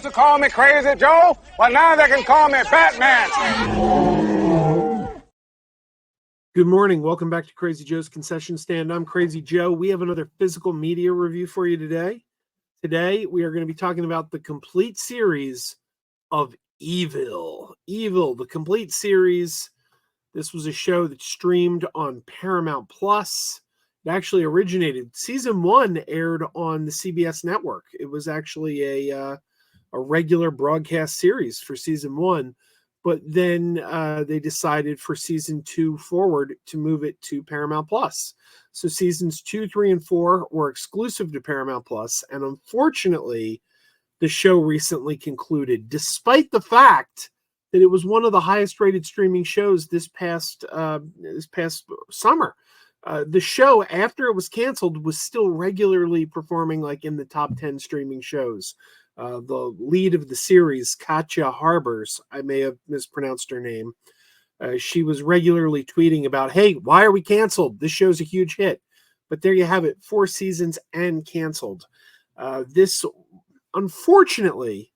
used to call me Crazy Joe. Well, now they can call me Batman. Good morning. Welcome back to Crazy Joe's Concession Stand. I'm Crazy Joe. We have another physical media review for you today. Today, we are going to be talking about the complete series of Evil. Evil, the complete series. This was a show that streamed on Paramount Plus. It actually originated. Season 1 aired on the CBS network. It was actually a regular broadcast series for season 1, but then they decided for season 2 forward to move it to Paramount Plus. So seasons 2, 3, and 4 were exclusive to Paramount Plus, and unfortunately, the show recently concluded, despite the fact that it was one of the highest rated streaming shows this past summer. The show, after it was canceled, was still regularly performing like in the top 10 streaming shows. The lead of the series, Katja Harbers, I may have mispronounced her name. She was regularly tweeting about, hey, why are we canceled? This show's a huge hit. But there you have it, 4 seasons and canceled. This, unfortunately,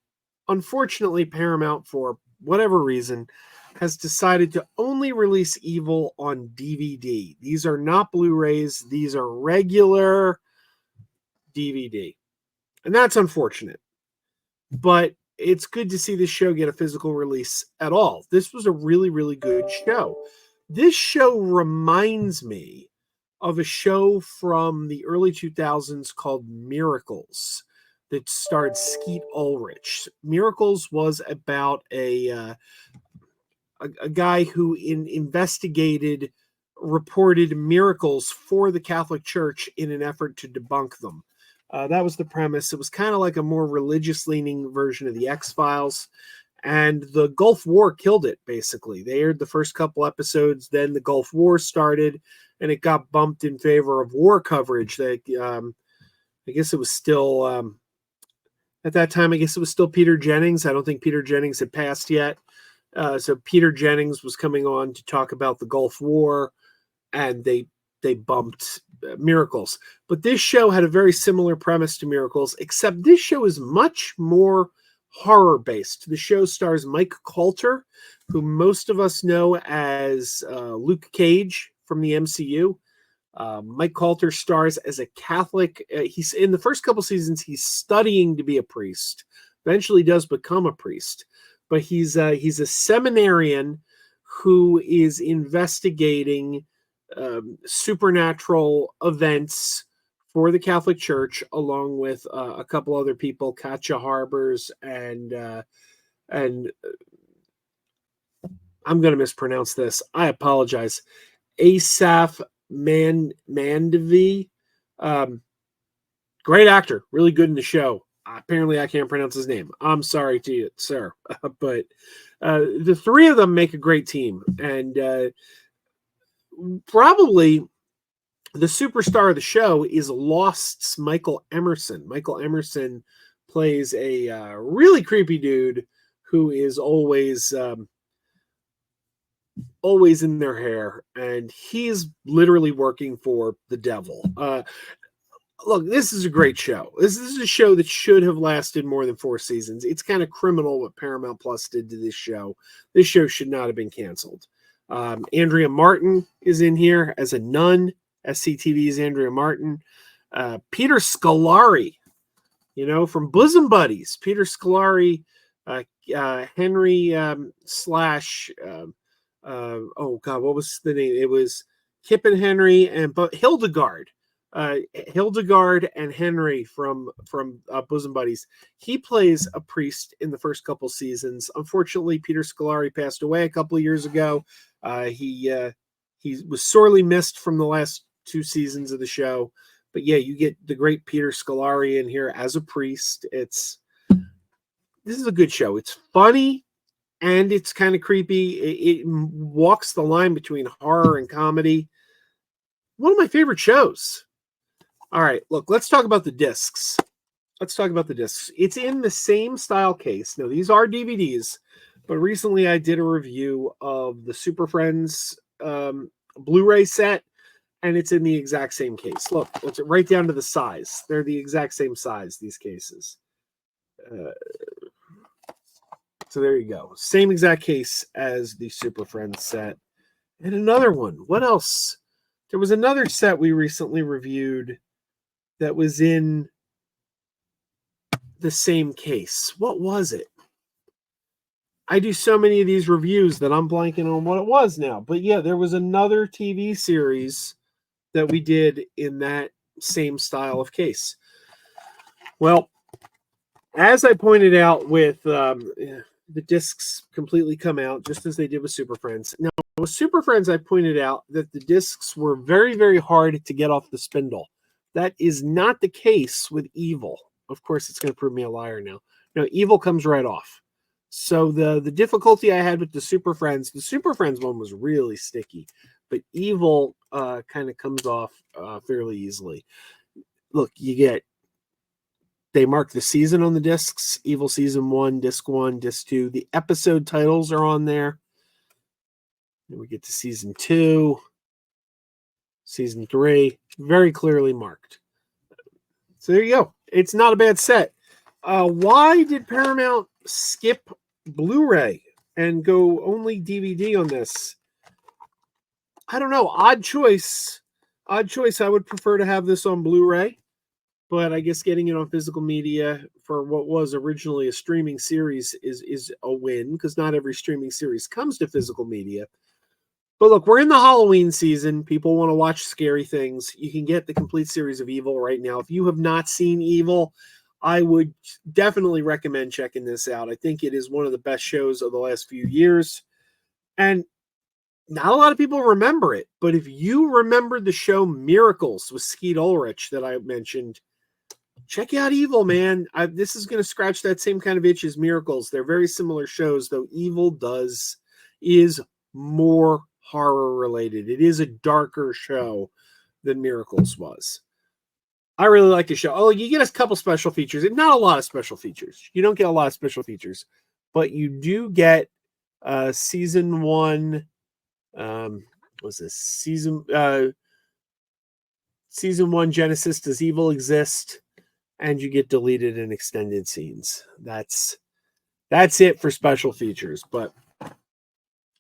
Paramount, for whatever reason, has decided to only release Evil on DVD. These are not Blu-rays. These are regular DVD. And that's unfortunate. But it's good to see this show get a physical release at all. This was a really, really good show. This show reminds me of a show from the early 2000s called Miracles that starred Skeet Ulrich. Miracles was about a guy who investigated reported miracles for the Catholic Church in an effort to debunk them. That was the premise. It was kind of like a more religious-leaning version of the X-Files, and the Gulf War killed it, basically. They aired the first couple episodes, then the Gulf War started, and it got bumped in favor of war coverage. I guess it was still... At that time, I guess it was still Peter Jennings. I don't think Peter Jennings had passed yet. So Peter Jennings was coming on to talk about the Gulf War, and they bumped Miracles. But this show had a very similar premise to Miracles, except this show is much more horror-based. The show stars Mike Colter, who most of us know as Luke Cage from the MCU. Mike Colter stars as a Catholic. He's in the first couple seasons, he's studying to be a priest. Eventually does become a priest. But he's a seminarian who is investigating supernatural events for the Catholic Church, along with a couple other people, Katja Harbers and I'm going to mispronounce this. I apologize. Asaph Mandavi. Great actor, really good in the show. Apparently, I can't pronounce his name. I'm sorry to you, sir. But the three of them make a great team. And probably the superstar of the show is Lost's Michael Emerson. Michael Emerson plays a really creepy dude who is always in their hair. And he's literally working for the devil. Look, this is a great show. This is a show that should have lasted more than 4 seasons. It's kind of criminal what Paramount Plus did to this show. This show should not have been canceled. Andrea Martin is in here as a nun. SCTV's Andrea Martin. Peter Scolari, from Bosom Buddies. Peter Scolari, Henry slash... oh, God, what was the name? It was Kip and Henry and Hildegard. Hildegard and Henry from Bosom Buddies. He plays a priest in the first couple seasons. Unfortunately, Peter Scolari passed away a couple of years ago. He was sorely missed from the last 2 seasons of the show. But yeah, you get the great Peter Scolari in here as a priest. This is a good show. It's funny and it's kind of creepy. It walks the line between horror and comedy. One of my favorite shows. All right, look, let's talk about the discs. It's in the same style case. Now, these are DVDs, but recently I did a review of the Super Friends Blu-ray set, and it's in the exact same case. Look, it's right down to the size. They're the exact same size, these cases. So there you go. Same exact case as the Super Friends set. And another one. What else? There was another set we recently reviewed that was in the same case. What was it? I do so many of these reviews that I'm blanking on what it was now. But yeah, there was another TV series that we did in that same style of case. Well, as I pointed out with the discs completely come out just as they did with Super Friends. Now, with Super Friends, I pointed out that the discs were very, very hard to get off the spindle. That is not the case with Evil. Of course, it's going to prove me a liar now. No, Evil comes right off. So the difficulty I had with the Super Friends one was really sticky, but Evil kind of comes off fairly easily. Look, they mark the season on the discs. Evil Season 1, Disc 1, Disc 2. The episode titles are on there. Then we get to Season 2, Season 3. Very clearly marked. So there you go. It's not a bad set. Why did Paramount skip Blu-ray and go only DVD on this? I don't know. Odd choice. I would prefer to have this on Blu-ray. But I guess getting it on physical media for what was originally a streaming series is a win, because not every streaming series comes to physical media. But look, we're in the Halloween season. People want to watch scary things. You can get the complete series of Evil right now. If you have not seen Evil, I would definitely recommend checking this out. I think it is one of the best shows of the last few years. And not a lot of people remember it. But if you remember the show Miracles with Skeet Ulrich that I mentioned, check out Evil, man. This is going to scratch that same kind of itch as Miracles. They're very similar shows, though Evil is more horror related. It is a darker show than Miracles was. I really like the show. Oh, you get a couple special features. Not a lot of special features. You don't get a lot of special features, but you do get season 1. What's this? Season 1 Genesis, Does Evil Exist? And you get deleted and extended scenes. That's it for special features. But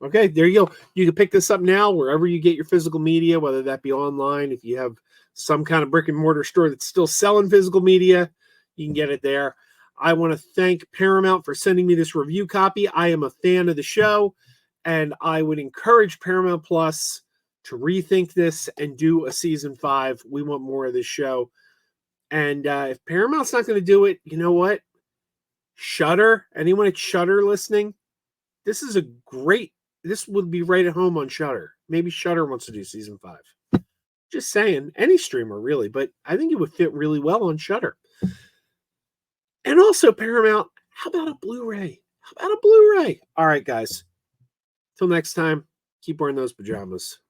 okay, there you go. You can pick this up now wherever you get your physical media, whether that be online. If you have some kind of brick and mortar store that's still selling physical media, you can get it there. I want to thank Paramount for sending me this review copy. I am a fan of the show, and I would encourage Paramount Plus to rethink this and do a season 5. We want more of this show. And if Paramount's not going to do it, you know what? Shudder, anyone at Shudder listening, this would be right at home on Shudder. Maybe Shudder wants to do season 5. Just saying, any streamer really, but I think it would fit really well on Shudder. And also Paramount, how about a Blu-ray? All right, guys. Till next time, keep wearing those pajamas.